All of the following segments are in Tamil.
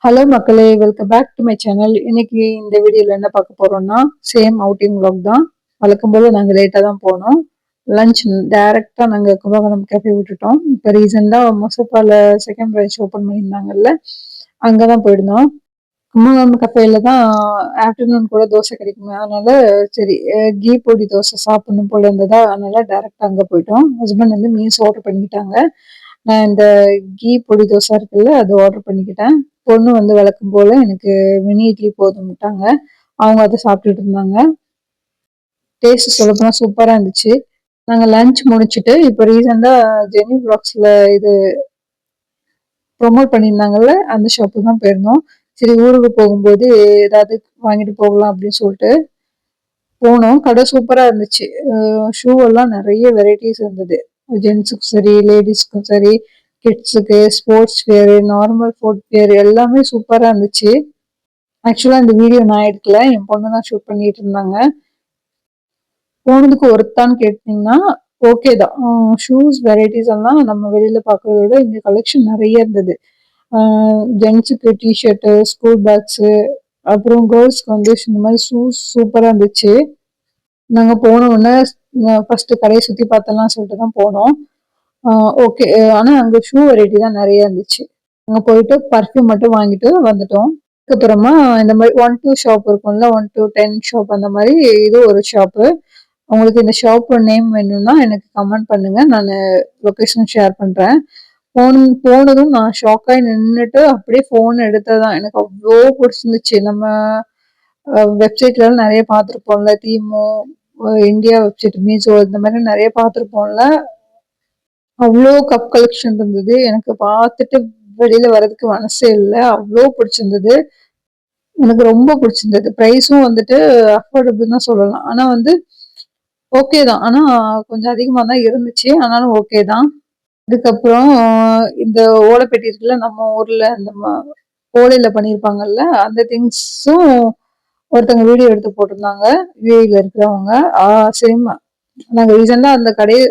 ஹலோ மக்களே, welcome back to my channel. இன்னைக்கு இந்த வீடியோல என்ன பார்க்க போறோம்னா, சேம் அவுட்டிங் vlog தான். வழக்கம் போல நாங்கள் லேட்டாக தான் போனோம். லஞ்ச் டைரக்டா நாங்கள் கும்பகோணம் கேஃபே விட்டுட்டோம். இப்போ ரீசெண்டாக மொசப்பால செகண்ட் பிரான்ச் ஓப்பன் பண்ணியிருந்தாங்கல்ல, அங்கே தான் போயிருந்தோம். கும்பகோணம் கஃபேல தான் ஆஃப்டர்நூன் கூட தோசை கிடைக்குமே, அதனால சரி கீ பொடி தோசை சாப்பிடணும் போல இருந்ததா, அதனால டைரக்டா அங்கே போயிட்டோம். ஹஸ்பண்ட் வந்து மீல்ஸ் ஆர்டர் பண்ணிக்கிட்டாங்க. நான் இந்த கீ பொடி தோசை இருக்குல்ல, அது ஆர்டர் பண்ணிக்கிட்டேன். பொண்ணு வந்து வழக்கம் போல எனக்கு மினி இட்லி போதும்ட்டாங்க. அவங்க அதை சாப்பிட்டுட்டு இருந்தாங்க. டேஸ்ட் சொல்லப்போனா சூப்பரா இருந்துச்சு. நாங்க லஞ்ச் முடிச்சுட்டு இப்போ ரீசெண்டா ஜெனி பிளாக்ஸ்ல இது ப்ரொமோட் பண்ணியிருந்தாங்கல்ல, அந்த ஷாப்பு தான் போயிருந்தோம். சரி ஊருக்கு போகும்போது ஏதாவது வாங்கிட்டு போகலாம் அப்படின்னு சொல்லிட்டு போனோம். கடை சூப்பரா இருந்துச்சு. ஷூ எல்லாம் நிறைய வெரைட்டிஸ் இருந்தது. ஜென்ஸுக்கும் சரி, லேடிஸ்க்கும் சரி, கிட்ஸுக்கு, ஸ்போர்ட்ஸ் வேர், நார்மல் ஃபுட் வேர் எல்லாமே சூப்பரா இருந்துச்சு. ஆக்சுவலா இந்த வீடியோ நான் எடுக்கல, என் பொண்ணு தான் ஷூட் பண்ணிட்டு இருந்தாங்க. போனதுக்கு ஒருத்தான்னு கேட்டீங்கன்னா ஓகே தான். ஷூஸ் வெரைட்டிஸ் எல்லாம் நம்ம வெளியில பார்க்கறத விட இங்க கலெக்ஷன் நிறைய இருந்தது. ஜென்ஸுக்கு டிஷர்ட்டு, ஸ்கூல் பேக்ஸு, அப்புறம் கேர்ள்ஸ்க்கு வந்து இந்த மாதிரி ஷூஸ் சூப்பரா இருந்துச்சு. நாங்க போன உடனே ஃபர்ஸ்ட் கடையை சுத்தி பார்த்தலாம் சொல்லிட்டு தான் போனோம். ஓகே, ஆனா அங்க ஷூ வெரைட்டி தான் நிறைய இருந்துச்சு. அங்க போயிட்டு பர்ஃப்யூம் மட்டும் வாங்கிட்டு வந்துட்டோம். அதுக்கப்புறமா இந்த மாதிரி 1-2 ஷாப் இருக்கும்ல, 1-10 ஷாப் அந்த மாதிரி இது ஒரு ஷாப்பு. உங்களுக்கு இந்த ஷாப் நேம் வேணும்னா எனக்கு கமெண்ட் பண்ணுங்க, நான் லொகேஷன் ஷேர் பண்றேன். போனதும் நான் ஷாக் ஆகி நின்றுட்டு அப்படியே ஃபோன் எடுத்ததான். எனக்கு அவ்வளோ பிடிச்சிருந்துச்சு. நம்ம வெப்சைட்ல நிறைய பார்த்துருப்போம்ல, தீமோ, இந்தியா வெப்சைட், மீஷோ இந்த மாதிரி நிறைய பார்த்துருப்போம்ல. அவ்வளோ கப் கலெக்ஷன் இருந்தது. எனக்கு பார்த்துட்டு வெளியில வர்றதுக்கு மனசே இல்லை. அவ்வளோ பிடிச்சிருந்தது. எனக்கு ரொம்ப பிடிச்சிருந்தது. ப்ரைஸும் வந்துட்டு அஃபோர்டபுள் தான் சொல்லலாம். ஆனா வந்து ஓகே தான். ஆனா கொஞ்சம் அதிகமா தான் இருந்துச்சு. ஆனாலும் ஓகே தான். அதுக்கப்புறம் இந்த ஓலைப்பெட்டி இருக்குல்ல, நம்ம ஊர்ல இந்த ஓலையில பண்ணியிருப்பாங்கல்ல, அந்த திங்ஸும் ஒருத்தவங்க வீடியோ எடுத்து போட்டிருந்தாங்க. யுஏஇல இருக்கிறவங்க. சேம் நாங்க ரீசெண்டா அந்த கடைய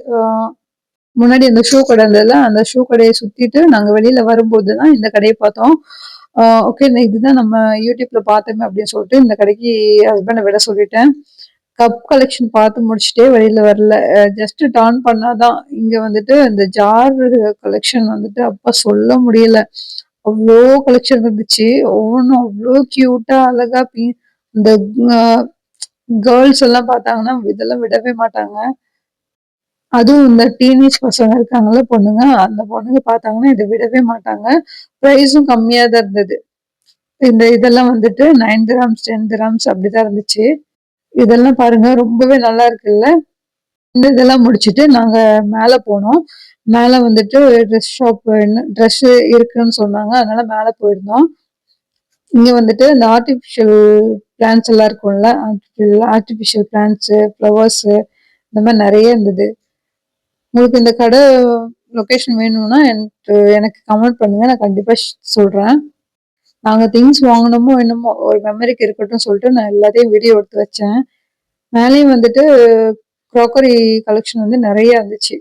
முன்னாடி அந்த ஷூ கடை இருந்ததுல, அந்த ஷூ கடையை சுத்திட்டு நாங்க வெளியில வரும்போது தான் இந்த கடையை பார்த்தோம். ஓகே, இதுதான் நம்ம யூடியூப்ல பார்த்தோமே அப்படின்னு சொல்லிட்டு இந்த கடைக்கு ஹஸ்பண்டை விட சொல்லிட்டேன். கப் கலெக்ஷன் பார்த்து முடிச்சுட்டே வெளியில வரல. ஜஸ்ட் டர்ன் பண்ணாதான் இங்க வந்துட்டு இந்த ஜார் கலெக்ஷன் வந்துட்டு அப்ப சொல்ல முடியல. அவ்வளோ கலெக்ஷன் இருந்துச்சு. ஒவ்வொன்றும் அவ்வளோ கியூட்டா அழகா இந்த கேர்ள்ஸ் எல்லாம் பார்த்தாங்கன்னா இதெல்லாம் விடவே மாட்டாங்க. அதுவும் இந்த டீனேஜ் பசங்க இருக்காங்கல்ல பொண்ணுங்க, அந்த பொண்ணுங்க பார்த்தாங்கன்னா இதை விடவே மாட்டாங்க. ப்ரைஸும் கம்மியா தான் இருந்தது. இதெல்லாம் வந்துட்டு 9 திரம்ஸ், 10 திரம்ஸ் அப்படிதான் இருந்துச்சு. இதெல்லாம் பாருங்க ரொம்பவே நல்லா இருக்குல்ல. இதெல்லாம் முடிச்சுட்டு நாங்க மேல போனோம். மேல வந்துட்டு ட்ரெஸ் ஷாப் ட்ரெஸ் இருக்குன்னு சொன்னாங்க. அதனால மேல போயிருந்தோம். இங்க வந்துட்டு இந்த ஆர்டிபிஷியல் பிளான்ட்ஸ் எல்லாம் இருக்கும்ல, ஆர்டிபிஷியல் பிளான்ட்ஸ், ஃப்ளவர்ஸ் இந்த மாதிரி நிறைய இருந்தது. உங்களுக்கு இந்த கடை லொகேஷன் வேணும்னா எனக்கு கமெண்ட் பண்ணுங்க, நான் கண்டிப்பா சொல்றேன். நாங்க திங்ஸ் வாங்கினோமோ என்னமோ ஒரு மெமரிக்கு இருக்கட்டும் சொல்லிட்டு நான் எல்லாத்தையும் வீடியோ எடுத்து வச்சேன். மேலேயும் வந்துட்டு க்ராக்கரி கலெக்ஷன் வந்து நிறைய இருந்துச்சு.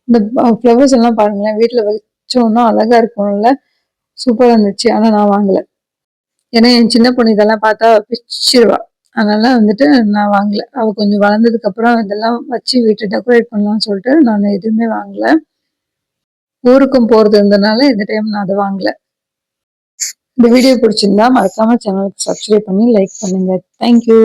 இந்த ஃப்ளவர்ஸ் எல்லாம் பாருங்களேன், வீட்டுல வச்சோம்னா அழகா இருக்கும்ல, சூப்பரா இருந்துச்சு. ஆனா நான் வாங்கல. ஏன்னா என் சின்ன பொண்ணு இதெல்லாம் பார்த்தா பிச்சிருவா. அதனால வந்துட்டு நான் வாங்கல. அவ கொஞ்சம் வளர்ந்ததுக்கு அப்புறம் இதெல்லாம் வச்சு வீட்டை டெக்கரேட் பண்ணலாம்னு சொல்லிட்டு நான் எதுவுமே வாங்கல. ஊருக்கும் போறது இருந்தனால இந்த டைம் நான் அதை வாங்கல. இந்த வீடியோ பிடிச்சிருந்தா மறக்காம சேனலுக்கு சப்ஸ்கிரைப் பண்ணி லைக் பண்ணுங்க. தேங்க்யூ.